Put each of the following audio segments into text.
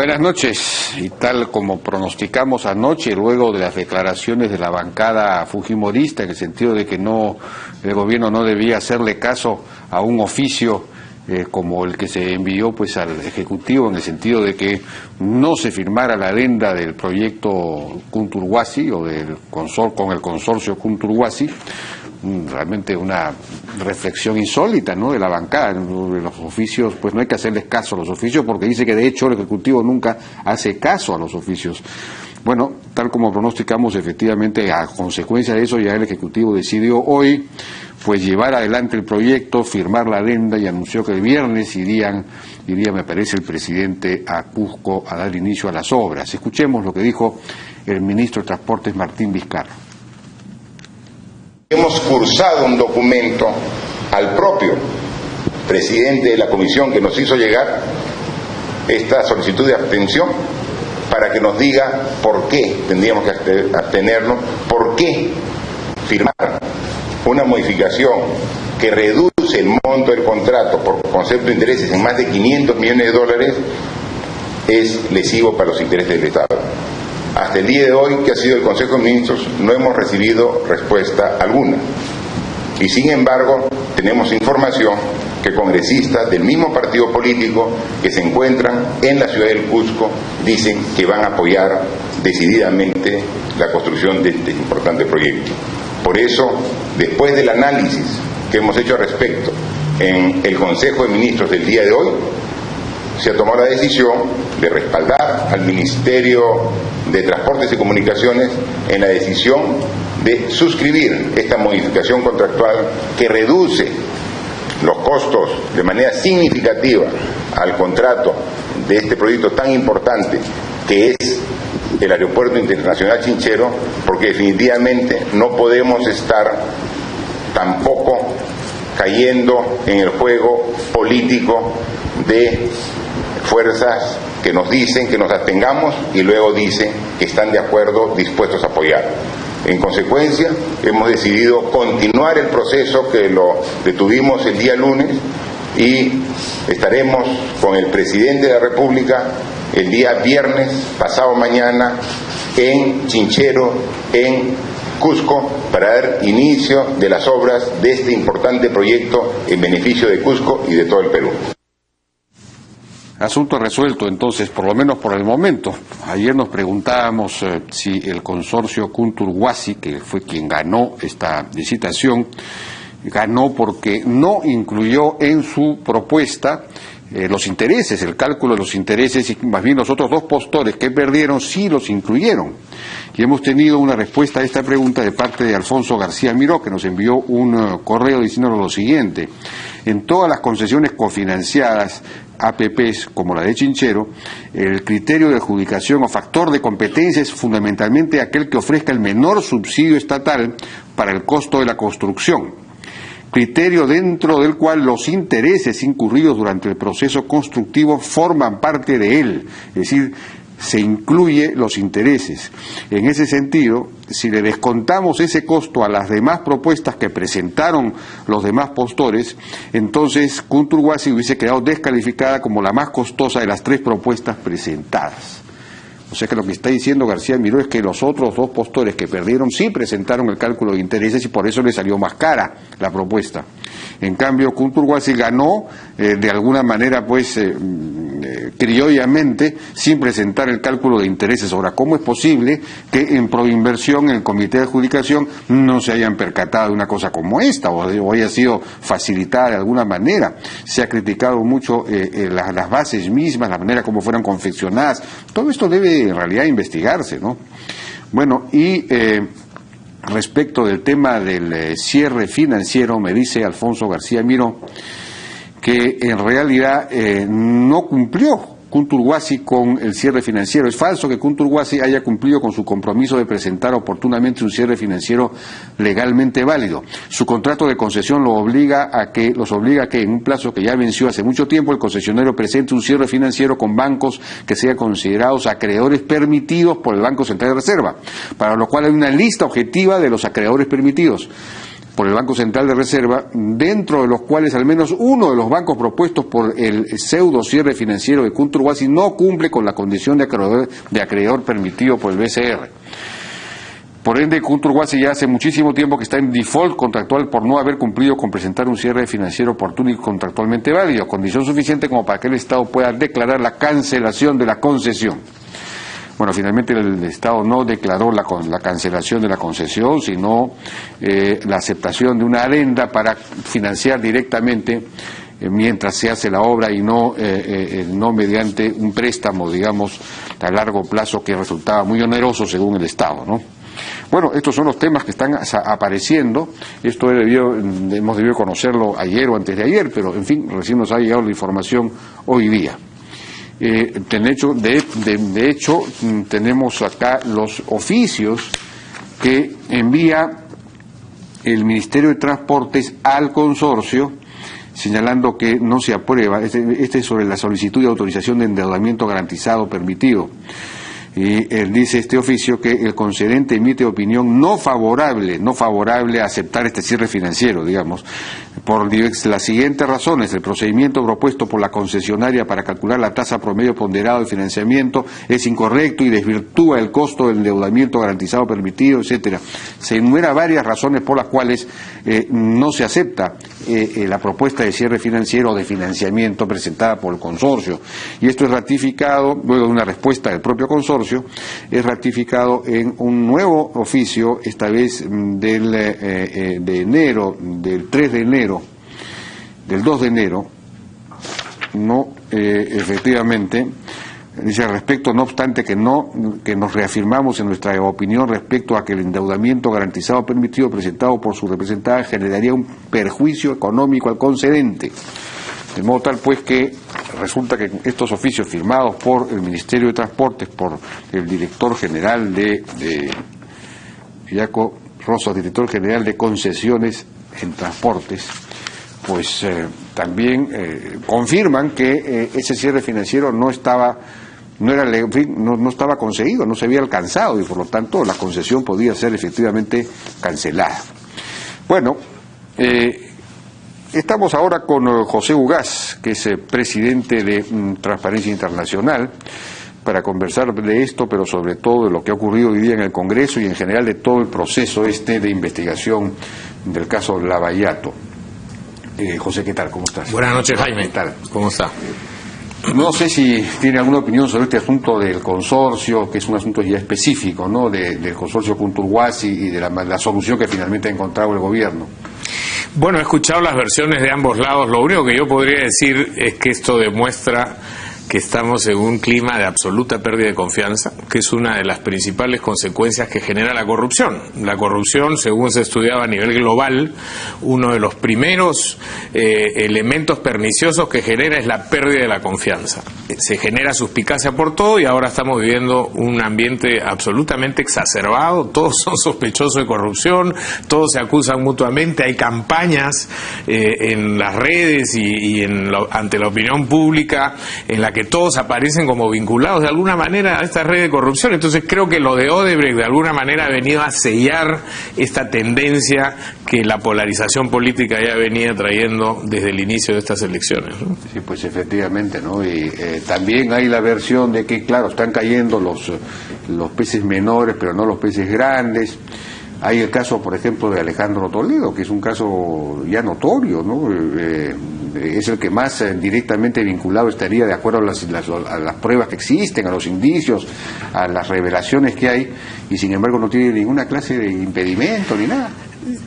Buenas noches. Y tal como pronosticamos anoche, luego de las declaraciones de la bancada fujimorista, en el sentido de que el gobierno no debía hacerle caso a un oficio como el que se envió pues al Ejecutivo, en el sentido de que no se firmara la adenda del proyecto Kunturhuasi o con el consorcio Kunturhuasi. Realmente una reflexión insólita, ¿no?, de la bancada. De los oficios, pues no hay que hacerles caso a los oficios, porque dice que de hecho el Ejecutivo nunca hace caso a los oficios. Bueno, tal como pronosticamos, efectivamente, a consecuencia de eso, ya el Ejecutivo decidió hoy pues llevar adelante el proyecto, firmar la adenda, y anunció que el viernes iría, me parece, el presidente a Cusco a dar inicio a las obras. Escuchemos lo que dijo el ministro de Transportes, Martín Vizcarra. Hemos cursado un documento al propio presidente de la comisión que nos hizo llegar esta solicitud de abstención para que nos diga por qué tendríamos que abstenernos, por qué firmar una modificación que reduce el monto del contrato por concepto de intereses en más de 500 millones de dólares es lesivo para los intereses del Estado. Hasta el día de hoy, que ha sido el Consejo de Ministros, no hemos recibido respuesta alguna. Y sin embargo, tenemos información que congresistas del mismo partido político que se encuentran en la ciudad del Cusco dicen que van a apoyar decididamente la construcción de este importante proyecto. Por eso, después del análisis que hemos hecho al respecto en el Consejo de Ministros del día de hoy, se ha tomado la decisión de respaldar al Ministerio de Transportes y Comunicaciones en la decisión de suscribir esta modificación contractual que reduce los costos de manera significativa al contrato de este proyecto tan importante que es el Aeropuerto Internacional Chinchero, porque definitivamente no podemos estar tampoco cayendo en el juego político de fuerzas que nos dicen que nos abstengamos y luego dicen que están de acuerdo, dispuestos a apoyar. En consecuencia, hemos decidido continuar el proceso que lo detuvimos el día lunes y estaremos con el presidente de la República el día viernes, pasado mañana, en Chinchero, en Cusco, para dar inicio de las obras de este importante proyecto en beneficio de Cusco y de todo el Perú. Asunto resuelto, entonces, por lo menos por el momento. Ayer nos preguntábamos si el consorcio Kunturhuasi, que fue quien ganó esta licitación, ganó porque no incluyó en su propuesta los intereses, el cálculo de los intereses, y más bien los otros dos postores que perdieron sí los incluyeron. Y hemos tenido una respuesta a esta pregunta de parte de Alfonso García Miró, que nos envió un correo diciéndonos lo siguiente: en todas las concesiones cofinanciadas, APPs como la de Chinchero, el criterio de adjudicación o factor de competencia es fundamentalmente aquel que ofrezca el menor subsidio estatal para el costo de la construcción, criterio dentro del cual los intereses incurridos durante el proceso constructivo forman parte de él, es decir, se incluye los intereses. En ese sentido, si le descontamos ese costo a las demás propuestas que presentaron los demás postores, entonces Kunturhuasi hubiese quedado descalificada como la más costosa de las tres propuestas presentadas. O sea que lo que está diciendo García Miró es que los otros dos postores que perdieron sí presentaron el cálculo de intereses y por eso le salió más cara la propuesta. En cambio, Kunturhuasi ganó de alguna manera, pues, criollamente, sin presentar el cálculo de intereses. Ahora, ¿cómo es posible que en Proinversión, en el Comité de Adjudicación, no se hayan percatado de una cosa como esta o haya sido facilitada de alguna manera? Se ha criticado mucho las bases mismas, la manera como fueron confeccionadas. Todo esto debe en realidad investigarse, ¿no? Bueno, y respecto del tema del cierre financiero, me dice Alfonso García Miró que en realidad no cumplió Kunturhuasi con el cierre financiero. Es falso que Kunturhuasi haya cumplido con su compromiso de presentar oportunamente un cierre financiero legalmente válido. Su contrato de concesión los obliga a que en un plazo que ya venció hace mucho tiempo, el concesionario presente un cierre financiero con bancos que sean considerados acreedores permitidos por el Banco Central de Reserva, para lo cual hay una lista objetiva de los acreedores permitidos. por el Banco Central de Reserva, dentro de los cuales al menos uno de los bancos propuestos por el pseudo cierre financiero de Kuntur Wasi no cumple con la condición de acreedor permitido por el BCR. Por ende, Kuntur Wasi ya hace muchísimo tiempo que está en default contractual por no haber cumplido con presentar un cierre financiero oportuno y contractualmente válido, condición suficiente como para que el Estado pueda declarar la cancelación de la concesión. Bueno, finalmente el Estado no declaró la cancelación de la concesión, sino la aceptación de una adenda para financiar directamente mientras se hace la obra y no mediante un préstamo, digamos, a largo plazo que resultaba muy oneroso según el Estado, ¿no? Bueno, estos son los temas que están apareciendo. Esto hemos debido conocerlo ayer o antes de ayer, pero en fin, recién nos ha llegado la información hoy día. De hecho, tenemos acá los oficios que envía el Ministerio de Transportes al consorcio, señalando que no se aprueba. Este es sobre la solicitud de autorización de endeudamiento garantizado permitido. Y él dice este oficio que el concedente emite opinión no favorable a aceptar este cierre financiero, digamos, por las siguientes razones. El procedimiento propuesto por la concesionaria para calcular la tasa promedio ponderado de financiamiento es incorrecto y desvirtúa el costo del endeudamiento garantizado permitido, etcétera. Se enumera varias razones por las cuales no se acepta la propuesta de cierre financiero o de financiamiento presentada por el consorcio. Y esto es ratificado, luego de una respuesta del propio consorcio, es ratificado en un nuevo oficio, esta vez del 2 de enero, efectivamente, dice: al respecto, no obstante que nos reafirmamos en nuestra opinión respecto a que el endeudamiento garantizado permitido presentado por su representante generaría un perjuicio económico al concedente. De modo tal, pues, que resulta que estos oficios firmados por el Ministerio de Transportes, por el director general de Jaco Rosas, director general de concesiones en transportes, pues también confirman que ese cierre financiero no estaba conseguido, no se había alcanzado, y por lo tanto la concesión podía ser efectivamente cancelada. Bueno, estamos ahora con José Ugaz, que es presidente de Transparencia Internacional, para conversar de esto, pero sobre todo de lo que ha ocurrido hoy día en el Congreso y en general de todo el proceso de investigación del caso Lavallato. José, ¿qué tal? ¿Cómo estás? Buenas noches, Jaime. ¿Qué tal? ¿Cómo está? No sé si tiene alguna opinión sobre este asunto del consorcio, que es un asunto ya específico, ¿no?, del consorcio Kuntur Wasi y de la solución que finalmente ha encontrado el gobierno. Bueno, he escuchado las versiones de ambos lados. Lo único que yo podría decir es que esto demuestra que estamos en un clima de absoluta pérdida de confianza, que es una de las principales consecuencias que genera la corrupción. La corrupción, según se estudiaba a nivel global, uno de los primeros elementos perniciosos que genera es la pérdida de la confianza. Se genera suspicacia por todo y ahora estamos viviendo un ambiente absolutamente exacerbado. Todos son sospechosos de corrupción, todos se acusan mutuamente, hay campañas en las redes y ante la opinión pública en la que todos aparecen como vinculados de alguna manera a esta red de corrupción. Entonces creo que lo de Odebrecht de alguna manera ha venido a sellar esta tendencia que la polarización política ya venía trayendo desde el inicio de estas elecciones, ¿no? Sí, pues efectivamente, ¿no? Y también hay la versión de que, claro, están cayendo los peces menores, pero no los peces grandes. Hay el caso, por ejemplo, de Alejandro Toledo, que es un caso ya notorio, ¿no? Es el que más directamente vinculado estaría, de acuerdo a las pruebas que existen, a los indicios, a las revelaciones que hay, y sin embargo no tiene ninguna clase de impedimento ni nada.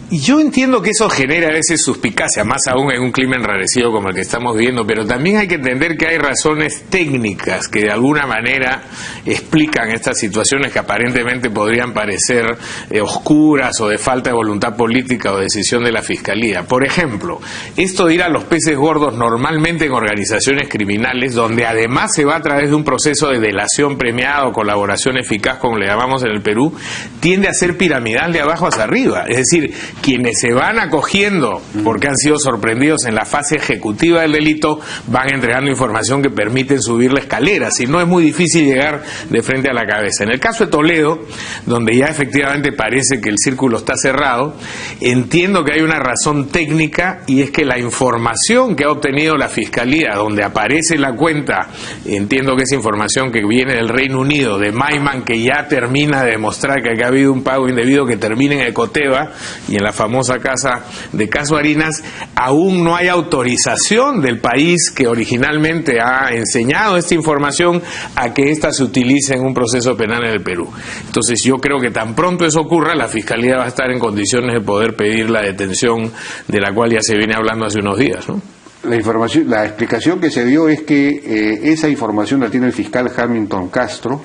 Y yo entiendo que eso genera a veces suspicacia, más aún en un clima enrarecido como el que estamos viviendo, pero también hay que entender que hay razones técnicas que de alguna manera explican estas situaciones que aparentemente podrían parecer oscuras o de falta de voluntad política o decisión de la Fiscalía. Por ejemplo, esto de ir a los peces gordos normalmente en organizaciones criminales, donde además se va a través de un proceso de delación premiada o colaboración eficaz, como le llamamos en el Perú, tiende a ser piramidal de abajo hacia arriba. Es decir, decir, quienes se van acogiendo porque han sido sorprendidos en la fase ejecutiva del delito van entregando información que permiten subir la escalera, si no es muy difícil llegar de frente a la cabeza. En el caso de Toledo, donde ya efectivamente parece que el círculo está cerrado, entiendo que hay una razón técnica, y es que la información que ha obtenido la Fiscalía, donde aparece la cuenta, entiendo que es información que viene del Reino Unido, de Maiman, que ya termina de demostrar que ha habido un pago indebido que termina en Ecoteva y en la famosa casa de Caso Harinas, aún no hay autorización del país que originalmente ha enseñado esta información a que ésta se utilice en un proceso penal en el Perú. Entonces yo creo que tan pronto eso ocurra, la Fiscalía va a estar en condiciones de poder pedir la detención de la cual ya se viene hablando hace unos días, ¿no? La explicación que se dio es que esa información la tiene el fiscal Hamilton Castro,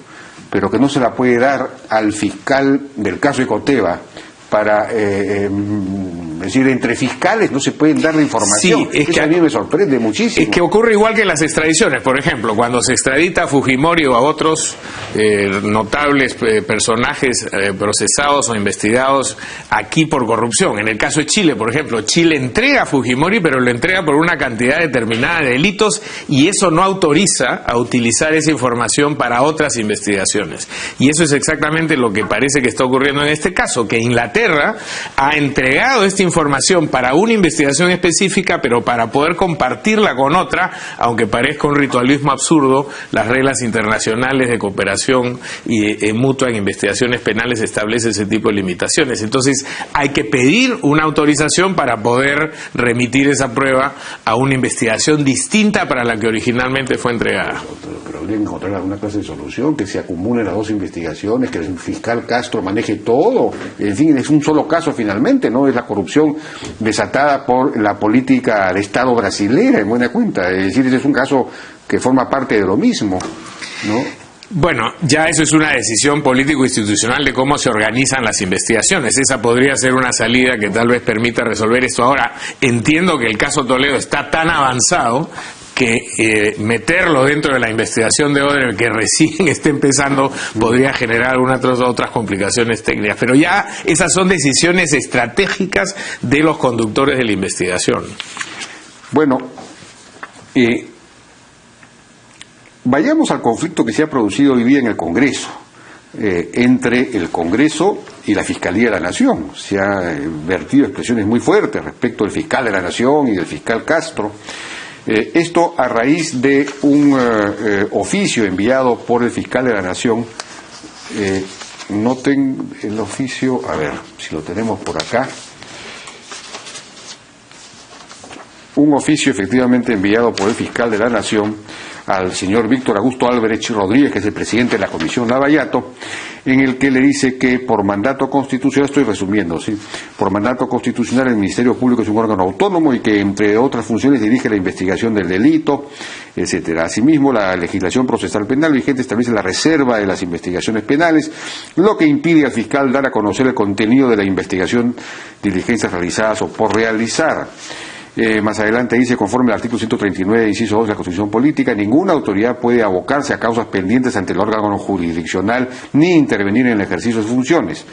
pero que no se la puede dar al fiscal del caso Ecoteva para, es decir, entre fiscales no se pueden dar la información. Sí, eso a mí me sorprende muchísimo. Es que ocurre igual que en las extradiciones. Por ejemplo, cuando se extradita a Fujimori o a otros notables personajes procesados o investigados aquí por corrupción. En el caso de Chile, por ejemplo, Chile entrega a Fujimori, pero lo entrega por una cantidad determinada de delitos, y eso no autoriza a utilizar esa información para otras investigaciones. Y eso es exactamente lo que parece que está ocurriendo en este caso, que Inglaterra ha entregado esta información para una investigación específica, pero para poder compartirla con otra, aunque parezca un ritualismo absurdo, las reglas internacionales de cooperación y mutua en investigaciones penales establece ese tipo de limitaciones. Entonces hay que pedir una autorización para poder remitir esa prueba a una investigación distinta para la que originalmente fue entregada. Pero habría que encontrar alguna clase de solución, que se acumulen las dos investigaciones, que el fiscal Castro maneje todo. En fin, es un solo caso finalmente, ¿no? Es la corrupción desatada por la política de Estado brasilera, en buena cuenta. Es decir, ese es un caso que forma parte de lo mismo, ¿no? Bueno, ya eso es una decisión político-institucional de cómo se organizan las investigaciones. Esa podría ser una salida que tal vez permita resolver esto. Ahora, entiendo que el caso Toledo está tan avanzado que meterlo dentro de la investigación de Odebrecht, que recién está empezando, podría generar otras complicaciones técnicas. Pero ya esas son decisiones estratégicas de los conductores de la investigación. Bueno, vayamos al conflicto que se ha producido hoy día en el Congreso, entre el Congreso y la Fiscalía de la Nación. Se han vertido expresiones muy fuertes respecto del fiscal de la Nación y del fiscal Castro. Esto a raíz de un oficio enviado por el fiscal de la Nación. Noten el oficio, a ver si lo tenemos por acá. Un oficio efectivamente enviado por el fiscal de la Nación al señor Víctor Augusto Albrecht Rodríguez, que es el presidente de la Comisión Lavallato, en el que le dice que por mandato constitucional, estoy resumiendo, ¿sí? Por mandato constitucional el Ministerio Público es un órgano autónomo y que entre otras funciones dirige la investigación del delito, etcétera. Asimismo, la legislación procesal penal vigente establece la reserva de las investigaciones penales, lo que impide al fiscal dar a conocer el contenido de la investigación, diligencias realizadas o por realizar. Más adelante dice, conforme al artículo 139, inciso 2 de la Constitución Política, ninguna autoridad puede abocarse a causas pendientes ante el órgano jurisdiccional ni intervenir en el ejercicio de sus funciones.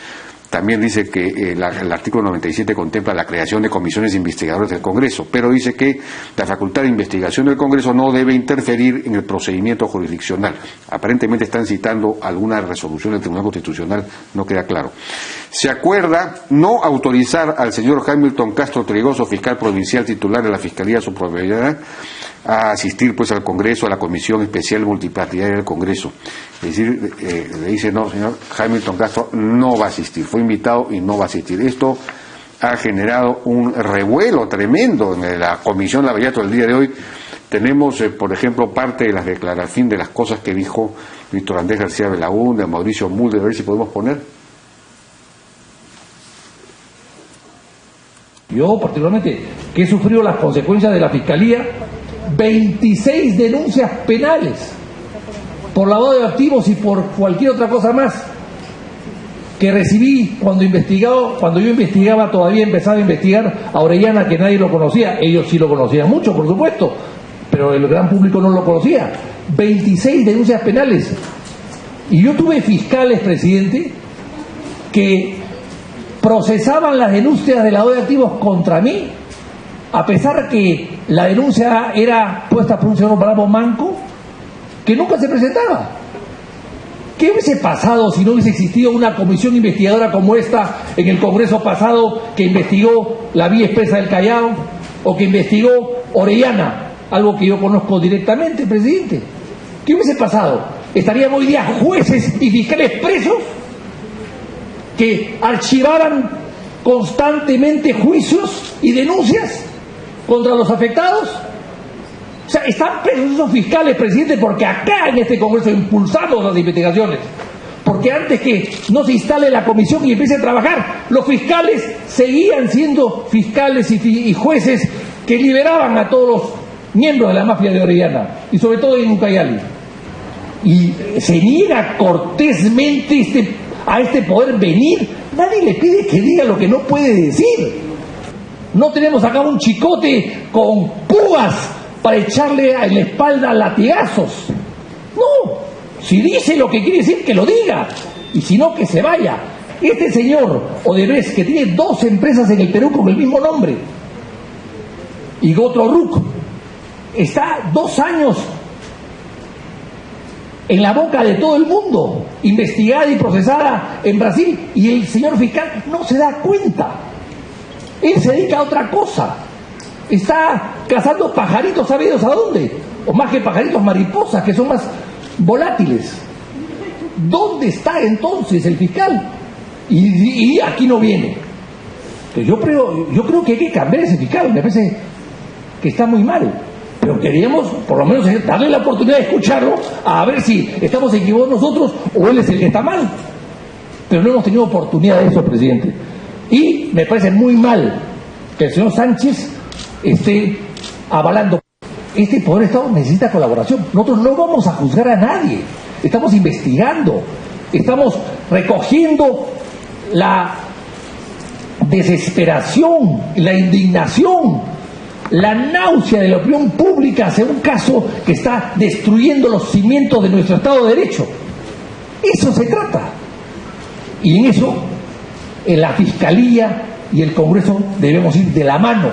También dice que el artículo 97 contempla la creación de comisiones investigadoras del Congreso, pero dice que la facultad de investigación del Congreso no debe interferir en el procedimiento jurisdiccional. Aparentemente están citando alguna resolución del Tribunal Constitucional, no queda claro. Se acuerda no autorizar al señor Hamilton Castro Trigoso, fiscal provincial titular de la Fiscalía de su propiedad, a asistir pues al Congreso, a la Comisión Especial Multipartidaria del Congreso. Es decir, le dice, no, señor Hamilton Castro no va a asistir, fue invitado y no va a asistir. Esto ha generado un revuelo tremendo en la Comisión Lavallato del día de hoy. Tenemos, por ejemplo, parte de las declaraciones, de las cosas que dijo Víctor Andrés García Belaúnde, Mauricio Mulder, a ver si podemos poner. Yo, particularmente, que he sufrido las consecuencias de la Fiscalía, 26 denuncias penales por lavado de activos y por cualquier otra cosa más que recibí cuando yo investigaba, todavía empezaba a investigar a Orellana, que nadie lo conocía. Ellos sí lo conocían mucho, por supuesto, pero el gran público no lo conocía. 26 denuncias penales. Y yo tuve fiscales, presidente, que procesaban las denuncias de lavado de activos contra mí, a pesar que la denuncia era puesta por un señor Bravo Manco, que nunca se presentaba. ¿Qué hubiese pasado si no hubiese existido una comisión investigadora como esta en el Congreso pasado, que investigó la vía expresa del Callao, o que investigó Orellana, algo que yo conozco directamente, presidente? ¿Qué hubiese pasado? ¿Estarían hoy día jueces y fiscales presos que archivaran constantemente juicios y denuncias contra los afectados? O sea, están presos esos fiscales, presidente, porque acá en este Congreso impulsamos las investigaciones. Porque antes que no se instale la comisión y empiece a trabajar, los fiscales seguían siendo fiscales y jueces que liberaban a todos los miembros de la mafia de Orellana, y sobre todo en Ucayali. Y se niega cortésmente a este poder venir. Nadie le pide que diga lo que no puede decir. No tenemos acá un chicote con púas para echarle en la espalda latigazos. No, si dice lo que quiere decir, que lo diga, y si no, que se vaya. Este señor Odebrecht, que tiene 2 empresas en el Perú con el mismo nombre, y Gotroruk, está 2 años en la boca de todo el mundo, investigada y procesada en Brasil, y el señor fiscal no se da cuenta. Él se dedica a otra cosa. Está cazando pajaritos, ¿sabe Dios a dónde? O más que pajaritos, mariposas, que son más volátiles. ¿Dónde está entonces el fiscal? Y aquí no viene. Entonces yo creo que hay que cambiar ese fiscal. Me parece que está muy mal. Pero queríamos, por lo menos, darle la oportunidad de escucharlo, a ver si estamos equivocados nosotros o él es el que está mal. Pero no hemos tenido oportunidad de eso, presidente. Y me parece muy mal que el señor Sánchez esté avalando. Este Poder de Estado necesita colaboración. Nosotros no vamos a juzgar a nadie. Estamos investigando. Estamos recogiendo la desesperación, la indignación, la náusea de la opinión pública hacia un caso que está destruyendo los cimientos de nuestro Estado de Derecho. Eso se trata. Y en eso, en la Fiscalía y el Congreso debemos ir de la mano.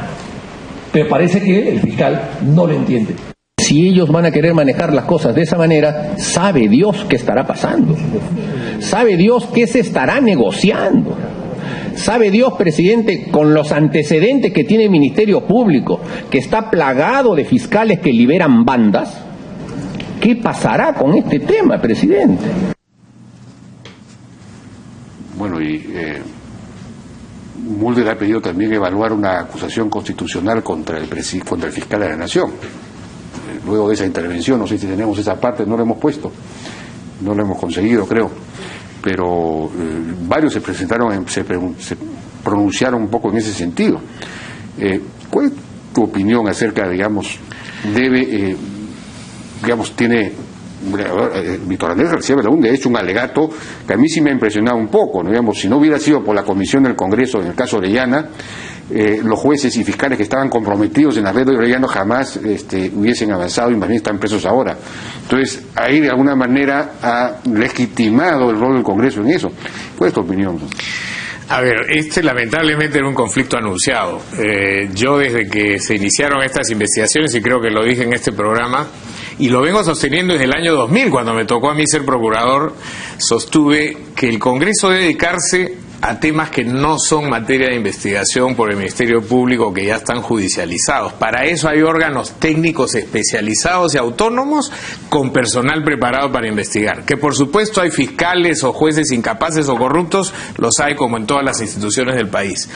Pero parece que el fiscal no lo entiende. Si ellos van a querer manejar las cosas de esa manera, sabe Dios qué estará pasando. Sabe Dios qué se estará negociando. Sabe Dios, presidente, con los antecedentes que tiene el Ministerio Público, que está plagado de fiscales que liberan bandas, ¿qué pasará con este tema, presidente? Bueno, y Mulder ha pedido también evaluar una acusación constitucional contra el fiscal de la Nación. Luego de esa intervención, no sé si tenemos esa parte, no la hemos puesto, no la hemos conseguido, creo. Pero varios se presentaron, se pronunciaron un poco en ese sentido. ¿Cuál es tu opinión acerca, digamos, tiene Víctor Andrés García Belaúnde ha hecho un alegato que a mí sí me ha impresionado un poco, ¿no? Digamos, si no hubiera sido por la comisión del Congreso en el caso Orellana, los jueces y fiscales que estaban comprometidos en la red de Orellana jamás hubiesen avanzado y más bien están presos ahora. Entonces, ahí de alguna manera ha legitimado el rol del Congreso en eso. ¿Cuál es tu opinión? A ver, lamentablemente era un conflicto anunciado. Yo desde que se iniciaron estas investigaciones, y creo que lo dije en este programa, y lo vengo sosteniendo desde el año 2000, cuando me tocó a mí ser procurador, sostuve que el Congreso debe dedicarse a temas que no son materia de investigación por el Ministerio Público, que ya están judicializados. Para eso hay órganos técnicos especializados y autónomos con personal preparado para investigar. Que por supuesto hay fiscales o jueces incapaces o corruptos, los hay como en todas las instituciones del país.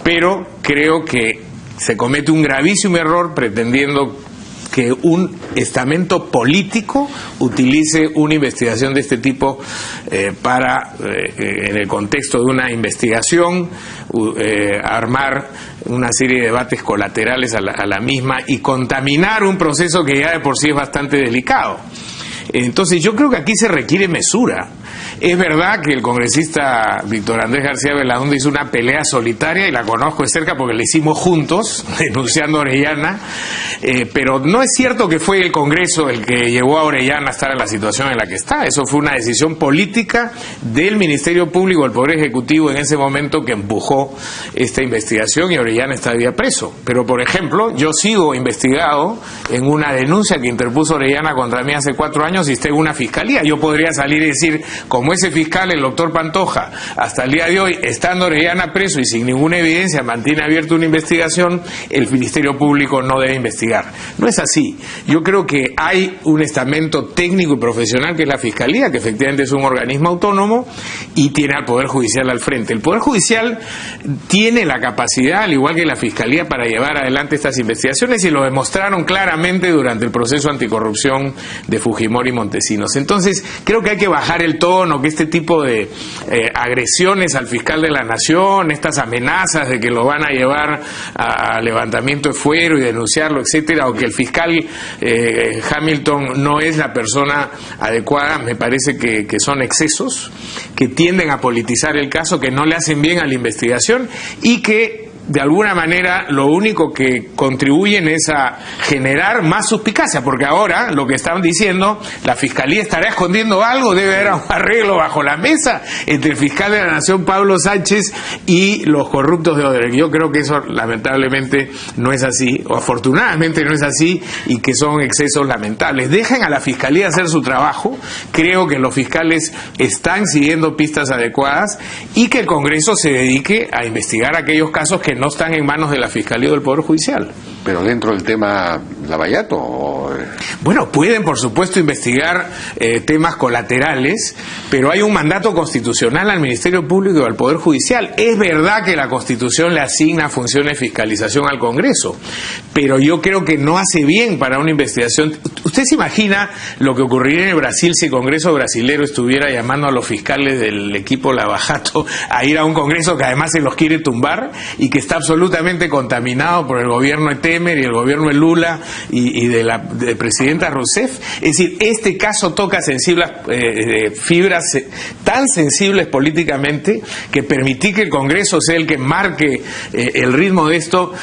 Pero creo que se comete un gravísimo error pretendiendo que un estamento político utilice una investigación de este tipo para, en el contexto de una investigación, armar una serie de debates colaterales a la misma y contaminar un proceso que ya de por sí es bastante delicado. Entonces yo creo que aquí se requiere mesura Es verdad que el congresista Víctor Andrés García Belaúnde hizo una pelea solitaria, y la conozco de cerca porque la hicimos juntos, denunciando a Orellana, pero no es cierto que fue el Congreso el que llevó a Orellana a estar en la situación en la que está. Eso fue una decisión política del Ministerio Público, del Poder Ejecutivo en ese momento, que empujó esta investigación, y Orellana está todavía preso. Pero, por ejemplo, yo sigo investigado en una denuncia que interpuso Orellana contra mí hace 4 años y está en una fiscalía. Yo podría salir y decir, como ese fiscal, el doctor Pantoja, hasta el día de hoy, estando Orellana preso y sin ninguna evidencia, mantiene abierta una investigación, el Ministerio Público no debe investigar. No es así. Yo creo que hay un estamento técnico y profesional, que es la Fiscalía, que efectivamente es un organismo autónomo y tiene al Poder Judicial al frente. El Poder Judicial tiene la capacidad, al igual que la Fiscalía, para llevar adelante estas investigaciones, y lo demostraron claramente durante el proceso anticorrupción de Fujimori y Montesinos. Entonces, creo que hay que bajar el tono, que este tipo de agresiones al fiscal de la Nación, estas amenazas de que lo van a llevar a levantamiento de fuero y denunciarlo, etcétera, o que el fiscal Hamilton no es la persona adecuada, me parece que son excesos que tienden a politizar el caso, que no le hacen bien a la investigación y que de alguna manera lo único que contribuyen es a generar más suspicacia, porque ahora lo que están diciendo, la Fiscalía estará escondiendo algo, debe haber un arreglo bajo la mesa entre el fiscal de la Nación, Pablo Sánchez, y los corruptos de Odebrecht. Yo creo que eso lamentablemente no es así, o afortunadamente no es así, y que son excesos lamentables. Dejen a la Fiscalía hacer su trabajo. Creo que los fiscales están siguiendo pistas adecuadas, y que el Congreso se dedique a investigar aquellos casos que no están en manos de la Fiscalía o del Poder Judicial. Pero dentro del tema Lavallato... Bueno, pueden por supuesto investigar temas colaterales, pero hay un mandato constitucional al Ministerio Público y al Poder Judicial. Es verdad que la Constitución le asigna funciones de fiscalización al Congreso, pero yo creo que no hace bien para una investigación. ¿Usted se imagina lo que ocurriría en el Brasil si el Congreso brasilero estuviera llamando a los fiscales del equipo Lavajato a ir a un Congreso que además se los quiere tumbar y que está absolutamente contaminado por el gobierno de Temer y el gobierno de Lula y de la presidenta Rousseff? Es decir, este caso toca sensibles fibras tan sensibles políticamente, que permitir que el Congreso sea el que marque el ritmo de esto,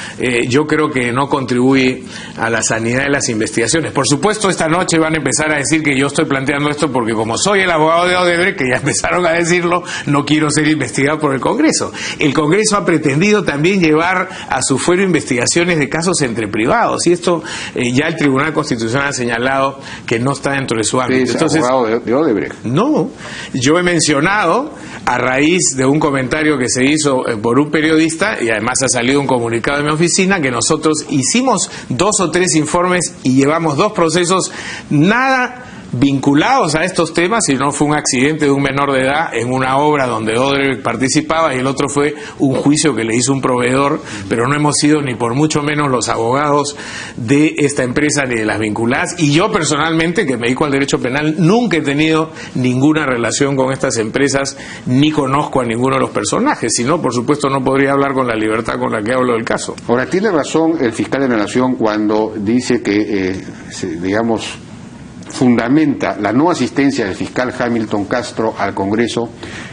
yo creo que no contribuye a la sanidad de las investigaciones. Por supuesto, esta noche van a empezar a decir que yo estoy planteando esto porque, como soy el abogado de Odebrecht, que ya empezaron a decirlo, no quiero ser investigado por el Congreso. El Congreso ha pretendido también llevar a su fuero investigaciones de casos entre privados, y esto ya el Tribunal Constitucional ha señalado que no está dentro de su ámbito. Entonces, abogado de Odebrecht. No, yo he mencionado, a raíz de un comentario que se hizo por un periodista, y además ha salido un comunicado de mi oficina, que nosotros hicimos 2 o 3 informes y llevamos 2 procesos, nada vinculados a estos temas, sino fue un accidente de un menor de edad en una obra donde Odebrecht participaba, y el otro fue un juicio que le hizo un proveedor, pero no hemos sido ni por mucho menos los abogados de esta empresa ni de las vinculadas, y yo personalmente, que me dedico al derecho penal, nunca he tenido ninguna relación con estas empresas, ni conozco a ninguno de los personajes, si no, por supuesto, no podría hablar con la libertad con la que hablo del caso. Ahora, tiene razón el fiscal de la Nación cuando dice que, digamos, fundamenta la no asistencia del fiscal Hamilton Castro al Congreso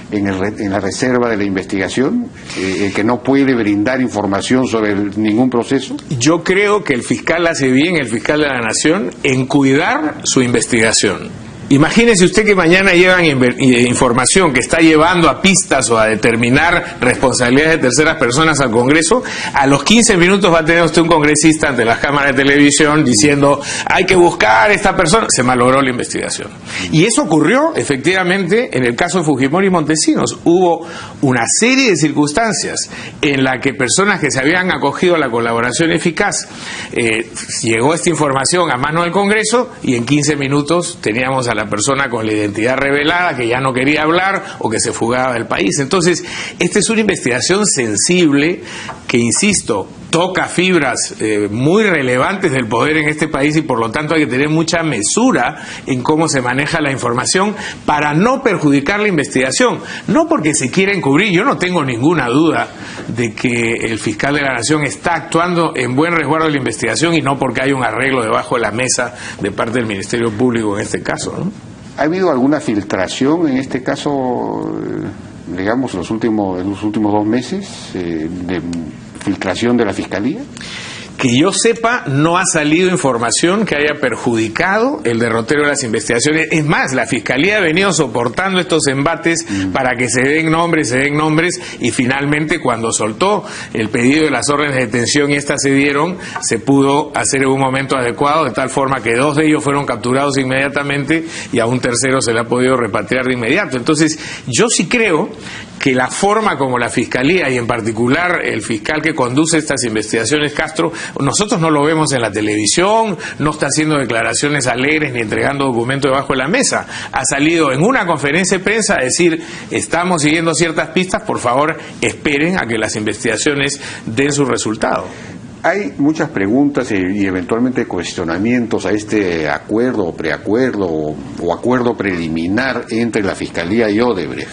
en la reserva de la investigación, que no puede brindar información sobre ningún proceso. Yo creo que el fiscal hace bien, el fiscal de la Nación, en cuidar su investigación. Imagínese usted que mañana llegan información que está llevando a pistas o a determinar responsabilidades de terceras personas al Congreso. A los 15 minutos va a tener usted un congresista ante las cámaras de televisión diciendo hay que buscar a esta persona. Se malogró la investigación. Y eso ocurrió efectivamente en el caso de Fujimori y Montesinos. Hubo una serie de circunstancias en la que personas que se habían acogido a la colaboración eficaz, llegó esta información a mano del Congreso, y en 15 minutos teníamos a la persona con la identidad revelada, que ya no quería hablar o que se fugaba del país. Entonces, esta es una investigación sensible que, insisto, toca fibras muy relevantes del poder en este país, y por lo tanto hay que tener mucha mesura en cómo se maneja la información para no perjudicar la investigación. No porque se quiera encubrir, yo no tengo ninguna duda de que el fiscal de la Nación está actuando en buen resguardo de la investigación, y no porque hay un arreglo debajo de la mesa de parte del Ministerio Público en este caso, ¿no? ¿Ha habido alguna filtración en este caso, digamos, en los últimos 2 meses, de filtración de la Fiscalía? Que yo sepa, no ha salido información que haya perjudicado el derrotero de las investigaciones. Es más, la Fiscalía ha venido soportando estos embates para que se den nombres, y finalmente cuando soltó el pedido de las órdenes de detención y estas se dieron, se pudo hacer en un momento adecuado, de tal forma que 2 de ellos fueron capturados inmediatamente y a un tercero se le ha podido repatriar de inmediato. Entonces, yo sí creo que la forma como la Fiscalía, y en particular el fiscal que conduce estas investigaciones, Castro, nosotros no lo vemos en la televisión, no está haciendo declaraciones alegres ni entregando documentos debajo de la mesa. Ha salido en una conferencia de prensa a decir, estamos siguiendo ciertas pistas, por favor esperen a que las investigaciones den su resultado. Hay muchas preguntas y eventualmente cuestionamientos a este acuerdo o preacuerdo o acuerdo preliminar entre la Fiscalía y Odebrecht,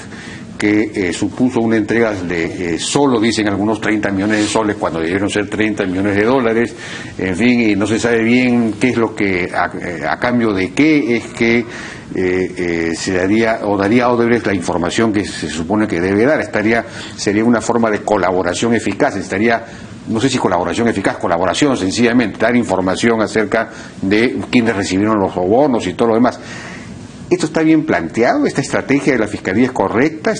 que supuso una entrega de solo, dicen algunos, 30 millones de soles cuando debieron ser 30 millones de dólares, en fin, y no se sabe bien qué es lo que, a cambio de qué es que se daría o daría a Odebrecht la información que se supone que debe dar. Sería una forma de colaboración eficaz, no sé si colaboración eficaz, colaboración sencillamente, dar información acerca de quiénes recibieron los sobornos y todo lo demás. ¿Esto está bien planteado? ¿Esta estrategia de la Fiscalía es correcta?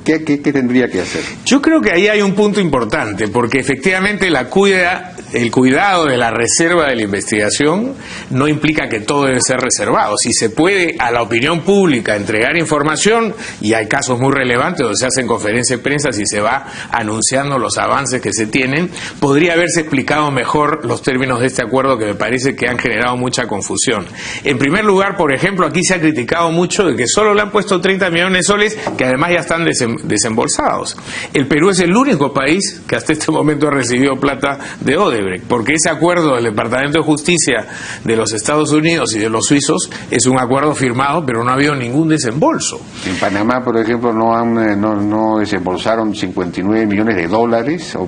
¿Qué tendría que hacer? Yo creo que ahí hay un punto importante, porque efectivamente el cuidado de la reserva de la investigación no implica que todo debe ser reservado. Si se puede a la opinión pública entregar información, y hay casos muy relevantes donde se hacen conferencias de prensa y se va anunciando los avances que se tienen, podría haberse explicado mejor los términos de este acuerdo, que me parece que han generado mucha confusión. En primer lugar, por ejemplo, aquí se ha criticado mucho de que solo le han puesto 30 millones de soles, que además ya están desembolsados. El Perú es el único país que hasta este momento ha recibido plata de Odebrecht, porque ese acuerdo del Departamento de Justicia de los Estados Unidos y de los suizos es un acuerdo firmado, pero no ha habido ningún desembolso. En Panamá, por ejemplo, no desembolsaron 59 millones de dólares.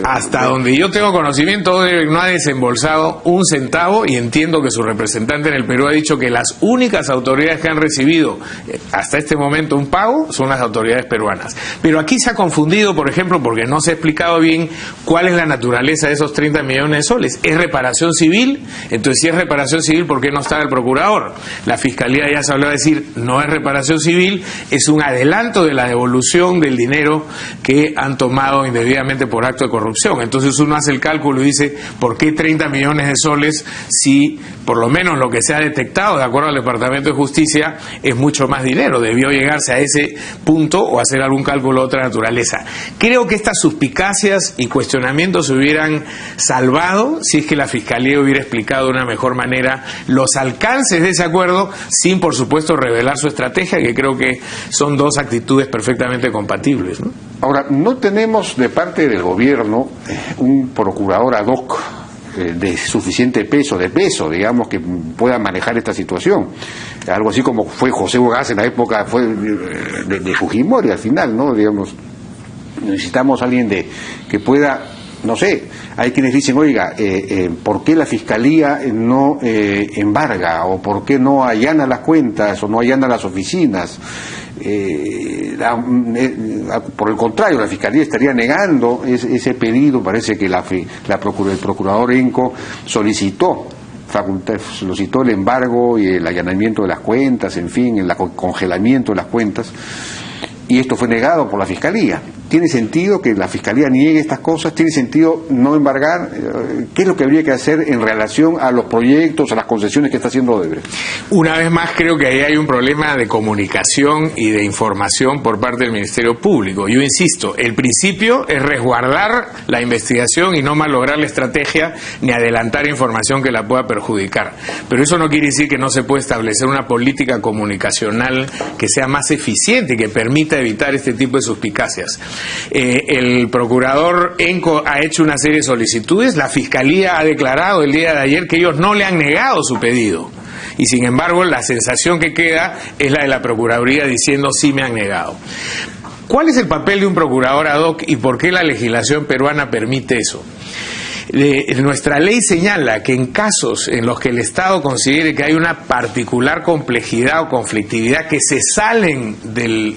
Hasta donde yo tengo conocimiento, Odebrecht no ha desembolsado un centavo, y entiendo que su representante en el Perú ha dicho que las únicas autoridades que han recibido hasta este momento un pago son las autoridades peruanas. Pero aquí se ha confundido, por ejemplo, porque no se ha explicado bien cuál es la naturaleza de esos 30 millones de soles. ¿Es reparación civil? Entonces, si es reparación civil, ¿por qué no está el procurador? La Fiscalía ya se habló de decir, no es reparación civil, es un adelanto de la devolución del dinero que han tomado indebidamente por acto de corrupción. Entonces uno hace el cálculo y dice, ¿por qué 30 millones de soles si por lo menos lo que se ha detectado, de acuerdo al Departamento de Justicia, es mucho más dinero? Debió llegarse a ese punto o hacer algún cálculo de otra naturaleza. Creo que estas suspicacias y cuestionamientos se hubieran salvado si es que la Fiscalía hubiera explicado de una mejor manera los alcances de ese acuerdo, sin por supuesto revelar su estrategia, que creo que son dos actitudes perfectamente compatibles, ¿no? Ahora, no tenemos de parte del gobierno un procurador ad hoc de suficiente peso, digamos, que pueda manejar esta situación. Algo así como fue José Ugaz en la época de Fujimori, al final, ¿no? Digamos, necesitamos a alguien que pueda, no sé, hay quienes dicen, oiga, ¿por qué la Fiscalía no embarga? ¿O por qué no allana las cuentas o no allana las oficinas? Por el contrario, la Fiscalía estaría negando ese pedido. Parece que el procurador Enco solicitó el embargo y el allanamiento de las cuentas, en fin, el congelamiento de las cuentas, y esto fue negado por la Fiscalía. ¿Tiene sentido que la Fiscalía niegue estas cosas? ¿Tiene sentido no embargar? ¿Qué es lo que habría que hacer en relación a los proyectos, a las concesiones que está haciendo Odebrecht? Una vez más, creo que ahí hay un problema de comunicación y de información por parte del Ministerio Público. Yo insisto, el principio es resguardar la investigación y no malograr la estrategia ni adelantar información que la pueda perjudicar. Pero eso no quiere decir que no se pueda establecer una política comunicacional que sea más eficiente y que permita evitar este tipo de suspicacias. El procurador Enco ha hecho una serie de solicitudes. La Fiscalía ha declarado el día de ayer que ellos no le han negado su pedido, y sin embargo la sensación que queda es la de la Procuraduría diciendo sí me han negado. ¿Cuál es el papel de un procurador ad hoc y por qué la legislación peruana permite eso? Nuestra ley señala que en casos en los que el Estado considere que hay una particular complejidad o conflictividad que se salen del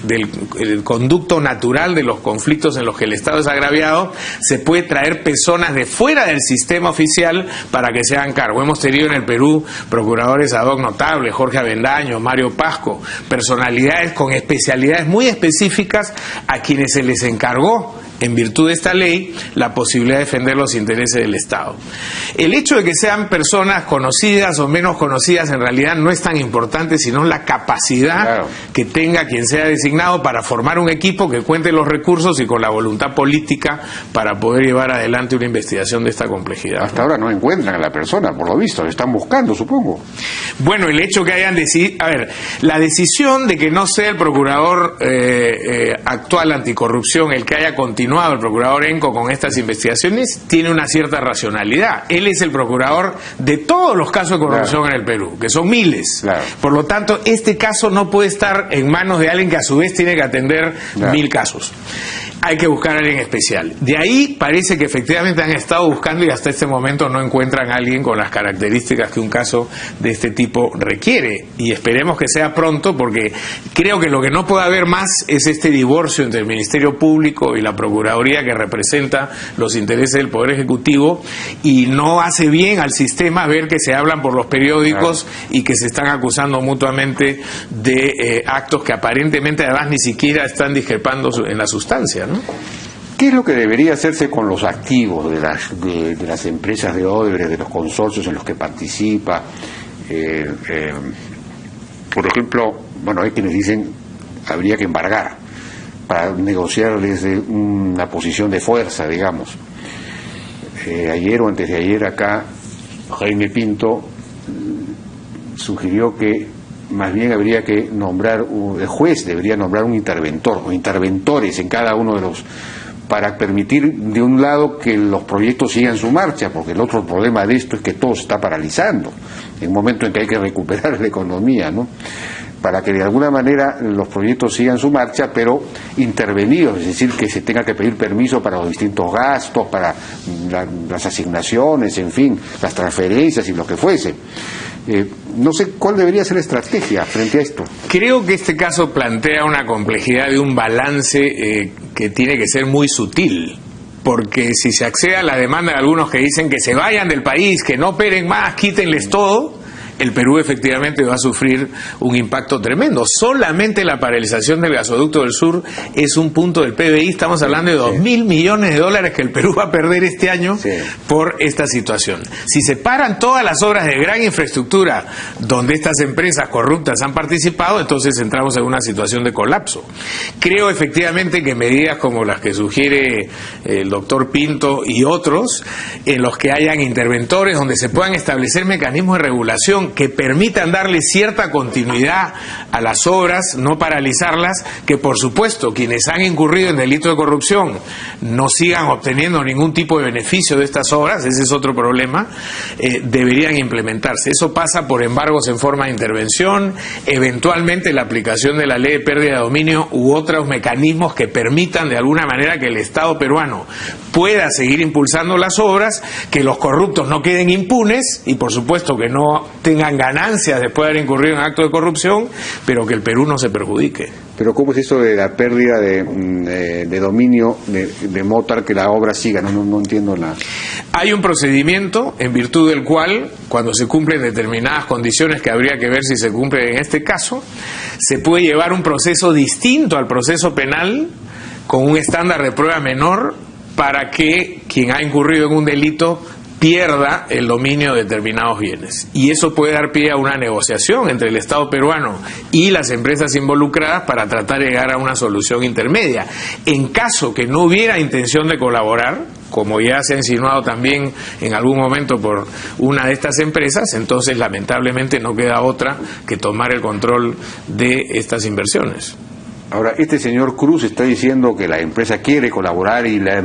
conducto natural de los conflictos en los que el Estado es agraviado, se puede traer personas de fuera del sistema oficial para que se hagan cargo. Hemos tenido en el Perú procuradores ad hoc notables, Jorge Avendaño, Mario Pasco, personalidades con especialidades muy específicas a quienes se les encargó, en virtud de esta ley, la posibilidad de defender los intereses del Estado. El hecho de que sean personas conocidas o menos conocidas en realidad no es tan importante, sino la capacidad que tenga quien sea designado para formar un equipo que cuente los recursos y con la voluntad política para poder llevar adelante una investigación de esta complejidad. Hasta ahora no encuentran a la persona, por lo visto, lo están buscando, supongo. Bueno, el hecho que hayan decidido... A ver, la decisión de que no sea el procurador actual anticorrupción el que haya continuado, el procurador Enco, con estas investigaciones, tiene una cierta racionalidad. Él es el procurador de todos los casos de corrupción en el Perú, que son miles. Por lo tanto, este caso no puede estar en manos de alguien que a su vez tiene que atender 1000 casos. Hay que buscar a alguien especial. De ahí parece que efectivamente han estado buscando y hasta este momento no encuentran a alguien con las características que un caso de este tipo requiere. Y esperemos que sea pronto, porque creo que lo que no puede haber más es este divorcio entre el Ministerio Público y la Procuraduría, que representa los intereses del Poder Ejecutivo, y no hace bien al sistema ver que se hablan por los periódicos y que se están acusando mutuamente de actos que aparentemente además ni siquiera están discrepando en la sustancia, ¿no? ¿Qué es lo que debería hacerse con los activos de las empresas de Odebrecht, de los consorcios en los que participa? Por ejemplo, bueno, hay quienes dicen habría que embargar para negociar desde una posición de fuerza, digamos. Ayer o antes de ayer acá, Jaime Pinto sugirió que más bien habría que nombrar, el juez debería nombrar un interventor o interventores en cada uno de los, para permitir de un lado que los proyectos sigan su marcha, porque el otro problema de esto es que todo se está paralizando en un momento en que hay que recuperar la economía, ¿no? Para que de alguna manera los proyectos sigan su marcha, pero intervenidos, es decir, que se tenga que pedir permiso para los distintos gastos, para las asignaciones, en fin, las transferencias y lo que fuese. No sé cuál debería ser la estrategia frente a esto. Creo que este caso plantea una complejidad de un balance que tiene que ser muy sutil, porque si se accede a la demanda de algunos que dicen que se vayan del país, que no operen más, quítenles todo, el Perú efectivamente va a sufrir un impacto tremendo. Solamente la paralización del gasoducto del sur es un punto del PBI. Estamos hablando de 2.000 millones de dólares que el Perú va a perder este año por esta situación. Si se paran todas las obras de gran infraestructura donde estas empresas corruptas han participado, entonces entramos en una situación de colapso. Creo efectivamente que medidas como las que sugiere el doctor Pinto y otros, en los que hayan interventores, donde se puedan establecer mecanismos de regulación que permitan darle cierta continuidad a las obras, no paralizarlas, que por supuesto quienes han incurrido en delito de corrupción no sigan obteniendo ningún tipo de beneficio de estas obras, ese es otro problema, deberían implementarse. Eso pasa por embargos en forma de intervención, eventualmente la aplicación de la ley de pérdida de dominio u otros mecanismos que permitan de alguna manera que el Estado peruano pueda seguir impulsando las obras, que los corruptos no queden impunes y por supuesto que no tengan ganancias después de haber incurrido en actos de corrupción, pero que el Perú no se perjudique. Pero ¿cómo es eso de la pérdida de dominio de modo tal que la obra siga? No entiendo nada. Hay un procedimiento en virtud del cual, cuando se cumplen determinadas condiciones que habría que ver si se cumplen en este caso, se puede llevar un proceso distinto al proceso penal con un estándar de prueba menor para que quien ha incurrido en un delito pierda el dominio de determinados bienes. Y eso puede dar pie a una negociación entre el Estado peruano y las empresas involucradas para tratar de llegar a una solución intermedia. En caso que no hubiera intención de colaborar, como ya se ha insinuado también en algún momento por una de estas empresas, entonces lamentablemente no queda otra que tomar el control de estas inversiones. Ahora, este señor Cruz está diciendo que la empresa quiere colaborar y la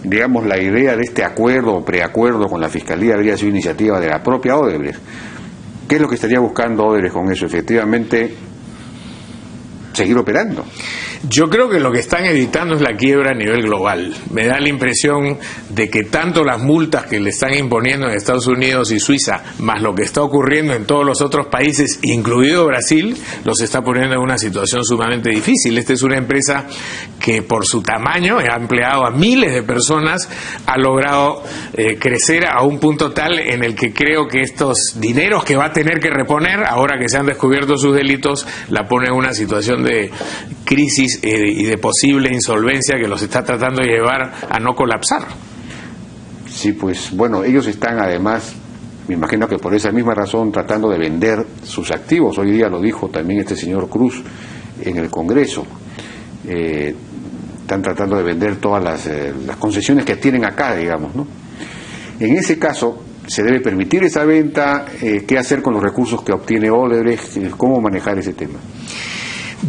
digamos, la idea de este acuerdo o preacuerdo con la Fiscalía habría sido iniciativa de la propia Odebrecht. ¿Qué es lo que estaría buscando Odebrecht con eso? Efectivamente, seguir operando. Yo creo que lo que están evitando es la quiebra a nivel global. Me da la impresión de que tanto las multas que le están imponiendo en Estados Unidos y Suiza, más lo que está ocurriendo en todos los otros países, incluido Brasil, los está poniendo en una situación sumamente difícil. Esta es una empresa que por su tamaño ha empleado a miles de personas, ha logrado crecer a un punto tal en el que creo que estos dineros que va a tener que reponer, ahora que se han descubierto sus delitos, la pone en una situación de crisis y de posible insolvencia que los está tratando de llevar a no colapsar. Sí, pues bueno, ellos están además, me imagino que por esa misma razón, tratando de vender sus activos. Hoy día lo dijo también este señor Cruz en el Congreso. Están tratando de vender todas las concesiones que tienen acá, digamos, ¿no? En ese caso, ¿se debe permitir esa venta? ¿Qué hacer con los recursos que obtiene Odebrecht? ¿Cómo manejar ese tema?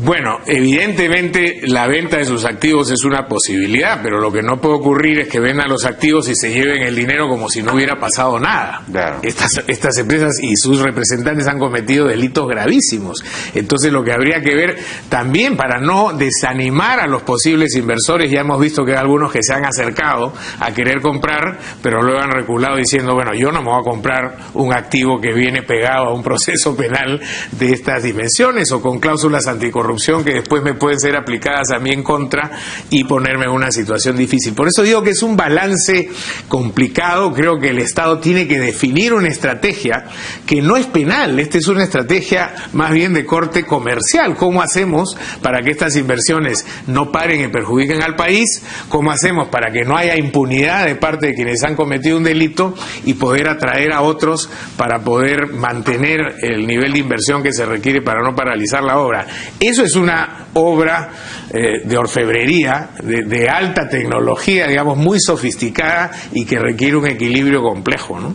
Bueno, evidentemente la venta de sus activos es una posibilidad, pero lo que no puede ocurrir es que vendan los activos y se lleven el dinero como si no hubiera pasado nada. Claro. Estas empresas y sus representantes han cometido delitos gravísimos. Entonces lo que habría que ver también, para no desanimar a los posibles inversores, ya hemos visto que hay algunos que se han acercado a querer comprar, pero luego han reculado diciendo, bueno, yo no me voy a comprar un activo que viene pegado a un proceso penal de estas dimensiones o con cláusulas anticorrupción que después me pueden ser aplicadas a mí en contra y ponerme en una situación difícil. Por eso digo que es un balance complicado. Creo que el Estado tiene que definir una estrategia que no es penal. Esta es una estrategia más bien de corte comercial. ¿Cómo hacemos para que estas inversiones no paren y perjudiquen al país? ¿Cómo hacemos para que no haya impunidad de parte de quienes han cometido un delito y poder atraer a otros para poder mantener el nivel de inversión que se requiere para no paralizar la obra? Eso es una obra de orfebrería, de alta tecnología, digamos, muy sofisticada y que requiere un equilibrio complejo, ¿no?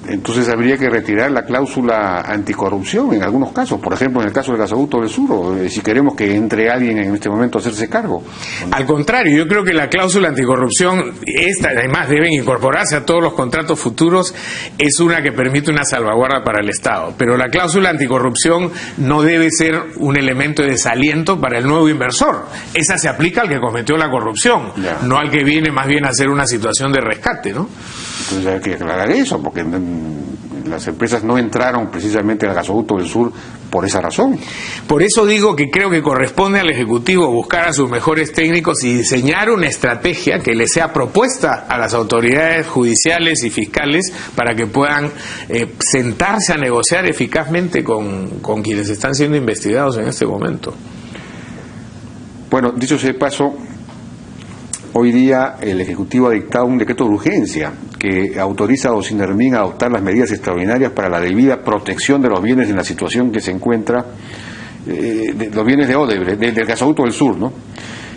Entonces habría que retirar la cláusula anticorrupción en algunos casos, por ejemplo en el caso del Gasoducto del Sur, si queremos que entre alguien en este momento a hacerse cargo. Al contrario, yo creo que la cláusula anticorrupción, esta además deben incorporarse a todos los contratos futuros, es una que permite una salvaguarda para el Estado, pero la cláusula anticorrupción no debe ser un elemento de desaliento para el nuevo inversor. Esa se aplica al que cometió la corrupción, no al que viene más bien a hacer una situación de rescate, ¿no? Entonces hay que aclarar eso, porque las empresas no entraron precisamente al Gasoducto del Sur por esa razón. Por eso digo que creo que corresponde al Ejecutivo buscar a sus mejores técnicos y diseñar una estrategia que les sea propuesta a las autoridades judiciales y fiscales para que puedan sentarse a negociar eficazmente con quienes están siendo investigados en este momento. Bueno, dicho sea de paso, hoy día el Ejecutivo ha dictado un decreto de urgencia que autoriza a Dosinermin a adoptar las medidas extraordinarias para la debida protección de los bienes en la situación que se encuentra, de los bienes de Odebrecht, del Gasoducto del Sur, ¿no?